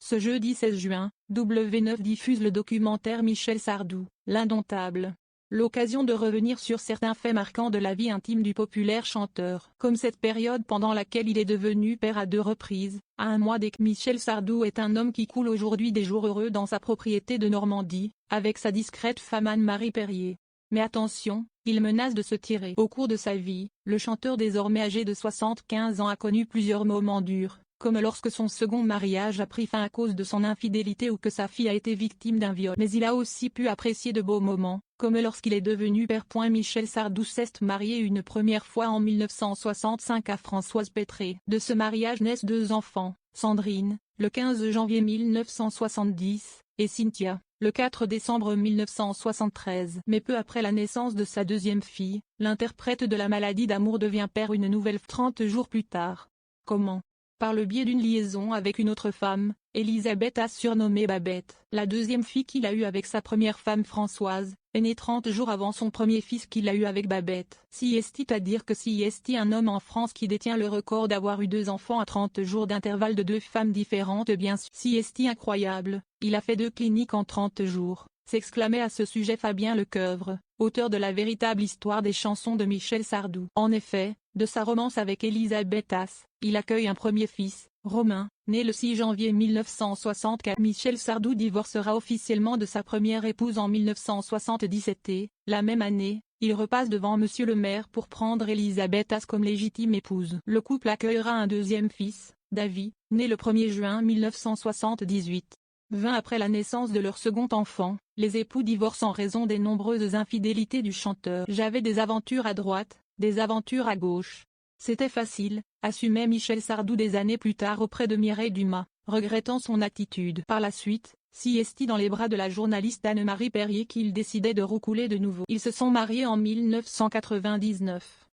Ce jeudi 16 juin, W9 diffuse le documentaire Michel Sardou, l'indomptable. L'occasion de revenir sur certains faits marquants de la vie intime du populaire chanteur. Comme cette période pendant laquelle il est devenu père à 2 reprises, à un mois des Michel Sardou est un homme qui coule aujourd'hui des jours heureux dans sa propriété de Normandie, avec sa discrète femme Anne-Marie Perrier. Mais attention, il menace de se tirer. Au cours de sa vie, le chanteur désormais âgé de 75 ans a connu plusieurs moments durs, comme lorsque son second mariage a pris fin à cause de son infidélité ou que sa fille a été victime d'un viol. Mais il a aussi pu apprécier de beaux moments, comme lorsqu'il est devenu père. Michel Sardou s'est marié une première fois en 1965 à Françoise Pétré. De ce mariage naissent 2 enfants, Sandrine, le 15 janvier 1970, et Cynthia, le 4 décembre 1973. Mais peu après la naissance de sa deuxième fille, l'interprète de la maladie d'amour devient père une nouvelle 30 jours plus tard. Comment? Par le biais d'une liaison avec une autre femme, Elisabeth a surnommé Babette. La deuxième fille qu'il a eue avec sa première femme Françoise, est née 30 jours avant son premier fils qu'il a eu avec Babette. Si est-il que si est un homme en France qui détient le record d'avoir eu 2 enfants à 30 jours d'intervalle de 2 femmes différentes. Bien sûr, si est incroyable, il a fait 2 cliniques en 30 jours, s'exclamait à ce sujet Fabien Lecoeuvre, auteur de la véritable histoire des chansons de Michel Sardou. En effet, de sa romance avec Elisabeth Haas, il accueille un premier fils, Romain, né le 6 janvier 1964. Michel Sardou divorcera officiellement de sa première épouse en 1977 et, la même année, il repasse devant Monsieur le maire pour prendre Elisabeth Haas comme légitime épouse. Le couple accueillera un deuxième fils, David, né le 1er juin 1978. 20 après la naissance de leur second enfant, les époux divorcent en raison des nombreuses infidélités du chanteur. J'avais des aventures à droite, des aventures à gauche. C'était facile, assumait Michel Sardou des années plus tard auprès de Mireille Dumas, regrettant son attitude. Par la suite, est dans les bras de la journaliste Anne-Marie Perrier qu'il décidait de roucouler de nouveau. Ils se sont mariés en 1999.